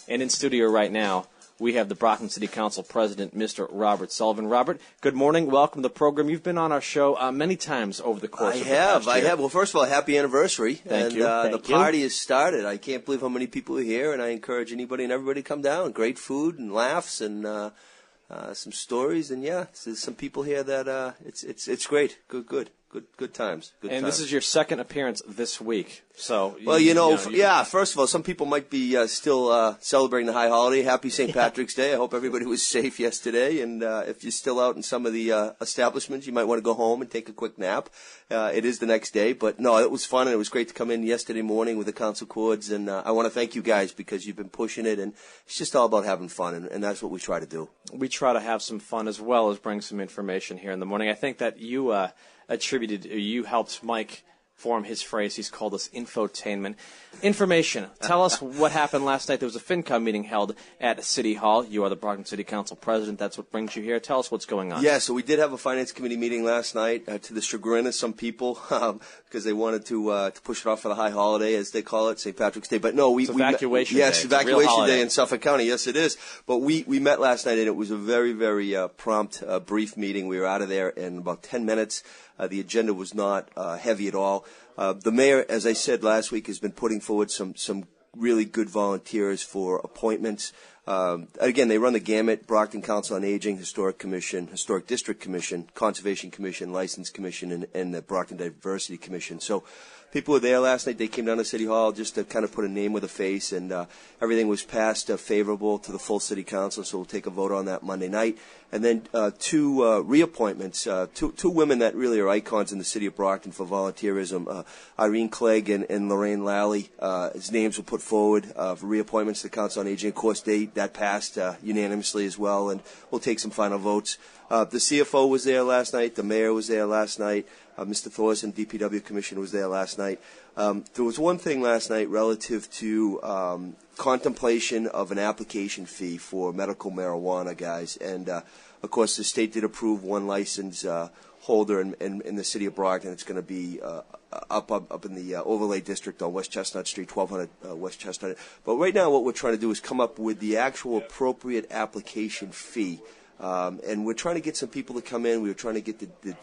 And in studio right now, we have the Brockton City Council President, Mr. Robert Sullivan. Robert, good morning. Welcome to the program. You've been on our show many times over the course of the past year. I have. Well, first of all, happy anniversary. Thank you. The party has started. I can't believe how many people are here, and I encourage anybody and everybody to come down. Great food and laughs and some stories, and there's some people here that it's great. Good times. This is your second appearance this week. So, first of all, some people might be still celebrating the high holiday. Happy St. Patrick's Day. I hope everybody was safe yesterday. And if you're still out in some of the establishments, you might want to go home and take a quick nap. It is the next day. But, no, it was fun, and it was great to come in yesterday morning with the council cords. And I want to thank you guys because you've been pushing it. And it's just all about having fun, and that's what we try to do. We try to have some fun as well as bring some information here in the morning. I think that you you helped Mike form his phrase. He's called us infotainment. Information. Tell us what happened last night. There was a FinCom meeting held at City Hall. You are the Brockton City Council President. That's what brings you here. Tell us what's going on. Yeah, so we did have a Finance Committee meeting last night to the chagrin of some people because they wanted to push it off for the high holiday, as they call it, St. Patrick's Day. But no, it's evacuation day. Yes, evacuation day in Suffolk County. Yes, it is. But we met last night, and it was a very, very prompt, brief meeting. We were out of there in about 10 minutes. The agenda was not heavy at all. The mayor, as I said last week, has been putting forward some really good volunteers for appointments. Again, they run the gamut: Brockton Council on Aging, Historic Commission, Historic District Commission, Conservation Commission, License Commission, and the Brockton Diversity Commission. So people were there last night. They came down to City Hall just to kind of put a name with a face, and everything was passed favorable to the full City Council, so we'll take a vote on that Monday night. And then two reappointments, two women that really are icons in the city of Brockton for volunteerism, Irene Clegg and Lorraine Lally. His names were put forward for reappointments to the Council on Aging. Of course, that passed unanimously as well, and we'll take some final votes. The CFO was there last night. The mayor was there last night. Mr. Thorson, DPW Commissioner, was there last night. There was one thing last night relative to contemplation of an application fee for medical marijuana, guys. And, of course, the state did approve one license holder in the city of Brockton. It's going to be up in the overlay district on West Chestnut Street, 1200 West Chestnut. But right now what we're trying to do is come up with the actual appropriate application fee. And we're trying to get some people to come in. We were trying to get the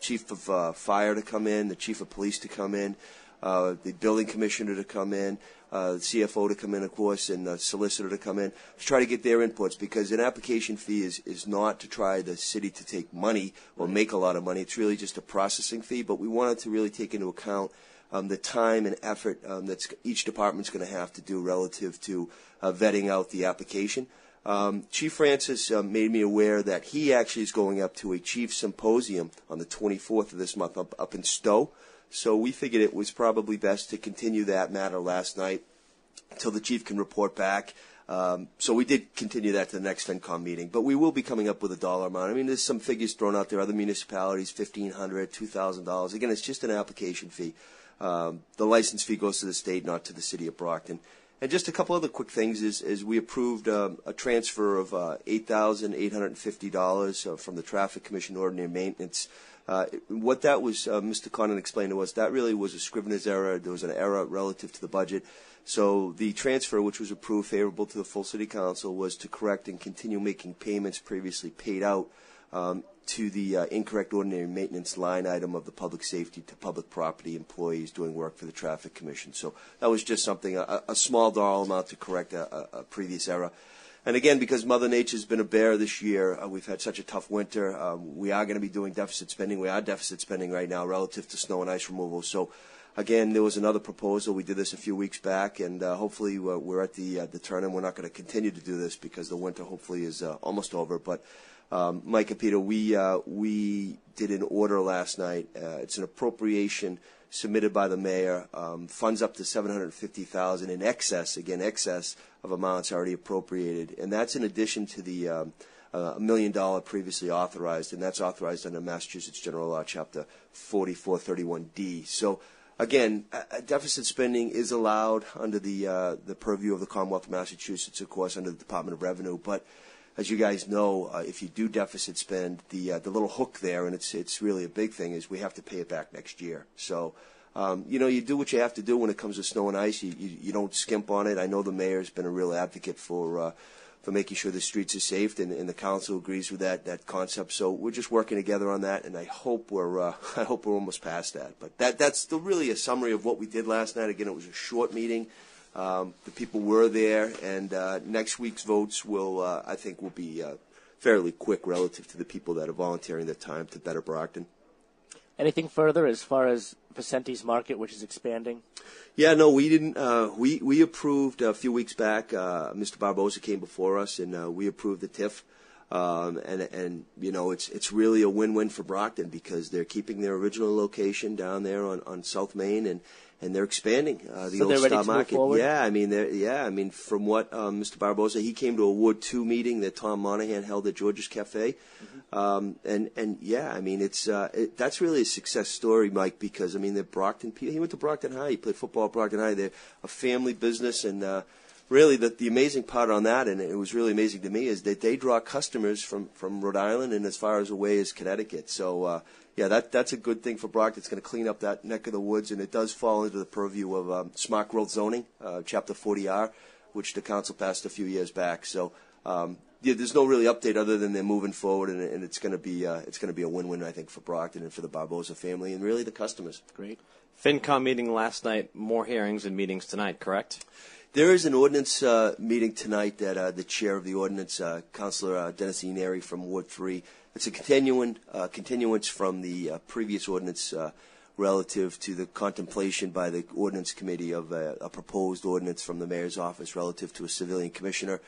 chief of fire to come in, the chief of police to come in, the building commissioner to come in, the CFO to come in, of course, and the solicitor to come in to try to get their inputs, because an application fee is not to try the city to take money or make a lot of money. It's really just a processing fee, but we wanted to really take into account the time and effort that each department's going to have to do relative to vetting out the application. Chief Francis made me aware that he actually is going up to a chief symposium on the 24th of this month up in Stowe. So we figured it was probably best to continue that matter last night until the chief can report back. So we did continue that to the next FinCom meeting. But we will be coming up with a dollar amount. I mean, there's some figures thrown out there. Other municipalities, $1,500, $2,000. Again, it's just an application fee. The license fee goes to the state, not to the city of Brockton. And just a couple other quick things is we approved a transfer of $8,850 from the Traffic Commission Ordinary Maintenance. What that was, Mr. Connon explained to us, that really was a scrivener's error. There was an error relative to the budget. So the transfer, which was approved favorable to the full City Council, was to correct and continue making payments previously paid out to the incorrect ordinary maintenance line item of the public safety to public property employees doing work for the Traffic Commission. So that was just something, a small dollar amount to correct a previous error. And again, because Mother Nature's been a bear this year, we've had such a tough winter, we are going to be doing deficit spending. We are deficit spending right now relative to snow and ice removal. So again, there was another proposal. We did this a few weeks back, and hopefully we're at the turn, and we're not going to continue to do this because the winter hopefully is almost over. But Mike and Peter, we did an order last night. It's an appropriation submitted by the mayor, funds up to $750,000 in excess of amounts already appropriated, and that's in addition to the $1 million previously authorized, and that's authorized under Massachusetts General Law, Chapter 4431D. So again, deficit spending is allowed under the purview of the Commonwealth of Massachusetts, of course, under the Department of Revenue, but as you guys know, if you do deficit spend, the little hook there, and it's really a big thing, is we have to pay it back next year. So You do what you have to do when it comes to snow and ice. You don't skimp on it. I know the mayor's been a real advocate for making sure the streets are safe, and the council agrees with that concept. So we're just working together on that, and I hope we're almost past that. But that's still really a summary of what we did last night. Again, it was a short meeting. The people were there, and next week's votes I think will be fairly quick relative to the people that are volunteering their time to better Brockton. Anything further as far as Vicenti's Market, which is expanding? Yeah, no, we didn't. We approved a few weeks back. Mr. Barbosa came before us, and we approved the TIF. And it's really a win-win for Brockton because they're keeping their original location down there on South Main, and they're expanding the Old Star Market. Yeah, I mean, from what Mr. Barbosa, he came to a Ward 2 meeting that Tom Monahan held at George's Cafe, that's really a success story, Mike, because they're Brockton people. He went to Brockton High. He played football at Brockton High. They're a family business, and really the amazing part on that, and it was really amazing to me, is that they draw customers from Rhode Island and as far as away as Connecticut. So. That's a good thing for Brockton. It's going to clean up that neck of the woods, and it does fall into the purview of smart growth zoning, Chapter 40R, which the council passed a few years back. So, there's no really update other than they're moving forward, and it's going to be a win-win, I think, for Brockton and for the Barbosa family and really the customers. Great. FinCom meeting last night. More hearings and meetings tonight, correct? There is an ordinance meeting tonight that the chair of the ordinance, Councilor Dennis Ianieri from Ward 3. It's a continuance from the previous ordinance relative to the contemplation by the ordinance committee of a proposed ordinance from the mayor's office relative to a civilian commissioner.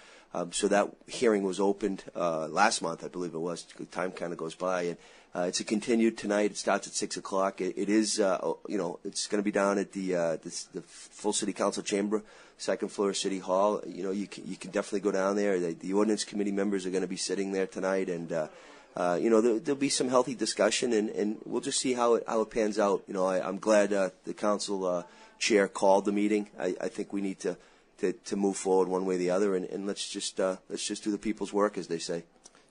So that hearing was opened last month, I believe it was. Time kind of goes by, and it's a continued tonight. It starts at 6 o'clock. It is, it's going to be down at the full city council chamber, second floor City Hall. You can definitely go down there. The ordinance committee members are going to be sitting there tonight, and there'll be some healthy discussion, and we'll just see how it pans out. I'm glad the council chair called the meeting. I think we need to move forward one way or the other, and let's just do the people's work, as they say.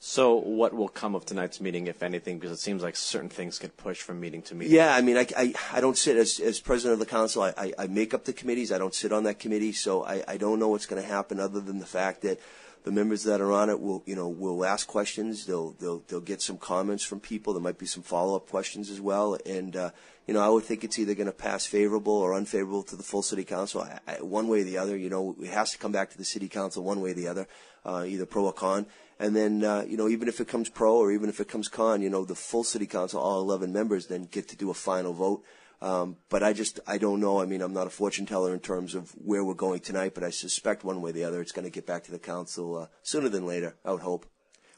So what will come of tonight's meeting, if anything, because it seems like certain things get pushed from meeting to meeting? Yeah, I don't sit as president of the council. I make up the committees. I don't sit on that committee, so I don't know what's going to happen other than the fact that the members that are on it will ask questions. They'll get some comments from people. There might be some follow-up questions as well, and I would think it's either going to pass favorable or unfavorable to the full city council, one way or the other. It has to come back to the city council one way or the other, either pro or con. And then, even if it comes pro or even if it comes con, the full city council, all 11 members, then get to do a final vote. But I don't know. I'm not a fortune teller in terms of where we're going tonight, but I suspect one way or the other it's going to get back to the council sooner than later, I would hope.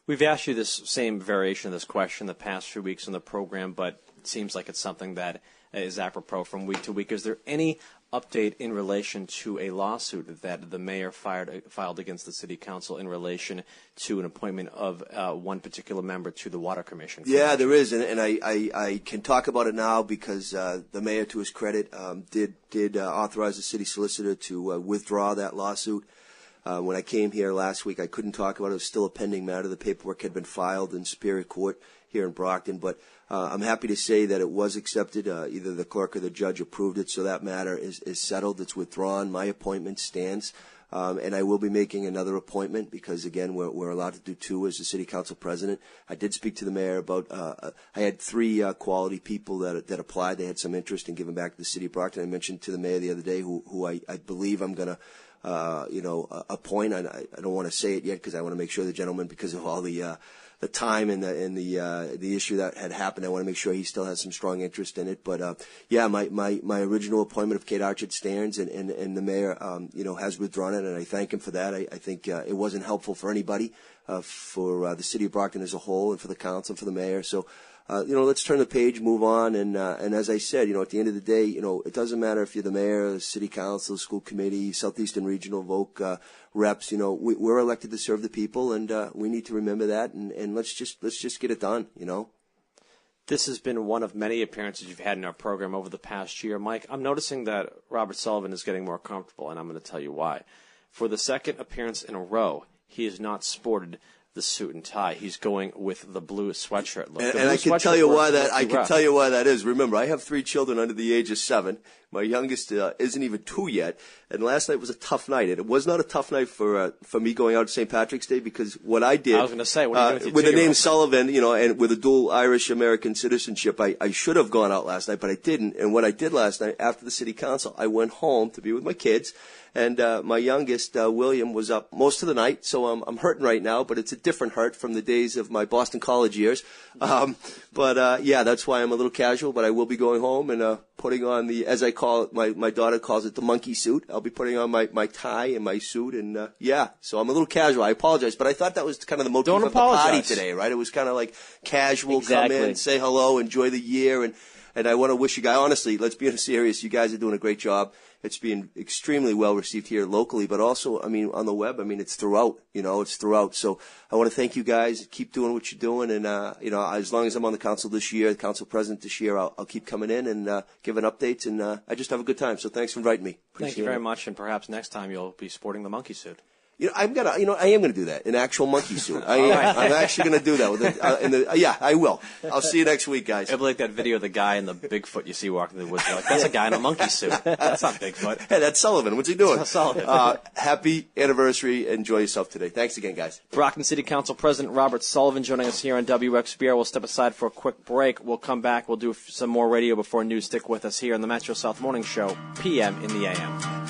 We've asked you this same variation of this question the past few weeks on the program, but it seems like it's something that is apropos from week to week. Is there any update in relation to a lawsuit that the mayor filed against the city council in relation to an appointment of one particular member to the Water Commission? Yeah, there is, and I can talk about it now because the mayor, to his credit, did authorize the city solicitor to withdraw that lawsuit. When I came here last week, I couldn't talk about it. It was still a pending matter. The paperwork had been filed in Superior Court here in Brockton, but I'm happy to say that it was accepted. Either the clerk or the judge approved it, so that matter is settled. It's withdrawn. My appointment stands, and I will be making another appointment because, again, we're allowed to do two as the city council president. I did speak to the mayor about I had three quality people that applied. They had some interest in giving back to the city of Brockton. I mentioned to the mayor the other day who I believe I'm going to appoint. I don't want to say it yet because I want to make sure the gentleman, because of all the time and the issue that had happened, I want to make sure he still has some strong interest in it. But my original appointment of Kate Archett stands, and the mayor has withdrawn it, and I thank him for that. I think it wasn't helpful for anybody, for the city of Brockton as a whole, and for the council and for the mayor. So. Let's turn the page, move on, and as I said, at the end of the day, it doesn't matter if you're the mayor, the city council, school committee, Southeastern Regional, VOC reps. We're elected to serve the people, and we need to remember that, and let's just get it done. This has been one of many appearances you've had in our program over the past year, Mike. I'm noticing that Robert Sullivan is getting more comfortable, and I'm going to tell you why. For the second appearance in a row, he has not sported the suit and tie. He's going with the blue sweatshirt look. And I can tell you why that. I can tell you why that is. Remember, I have 3 children under the age of 7. My youngest isn't even 2 yet. And last night was a tough night. And it was not a tough night for me going out to St. Patrick's Day, because what I did. I was going to say, what are you doing with the name Sullivan, and with a dual Irish American citizenship, I should have gone out last night, but I didn't. And what I did last night after the city council, I went home to be with my kids. And my youngest, William, was up most of the night, so I'm hurting right now, but it's a different hurt from the days of my Boston College years. Yeah, that's why I'm a little casual, but I will be going home and putting on the, as I call it, my daughter calls it the monkey suit. I'll be putting on my tie and my suit, and so I'm a little casual. I apologize, but I thought that was kind of the motif of the party today, right? It was kind of like casual, exactly. Come in, say hello, enjoy the year, and I want to wish you guys, honestly, let's be serious, you guys are doing a great job. It's being extremely well received here locally, but also, on the web, it's throughout, it's throughout. So I want to thank you guys. Keep doing what you're doing. And, as long as I'm on the council this year, the council president this year, I'll keep coming in and giving updates. And I just have a good time. So thanks for inviting me. Thank you very much. And perhaps next time you'll be sporting the monkey suit. I am gonna do that, an actual monkey suit. I'm actually gonna do that with it. I will. I'll see you next week, guys. It'll be like that video of the guy in the Bigfoot you see walking through the woods. You're like, that's a guy in a monkey suit. That's not Bigfoot. Hey, that's Sullivan. What's he doing? That's Sullivan. Happy anniversary. Enjoy yourself today. Thanks again, guys. Brockton City Council President Robert Sullivan joining us here on WXBR. We'll step aside for a quick break. We'll come back. We'll do some more radio before news. Stick with us here on the Metro South Morning Show, PM in the AM.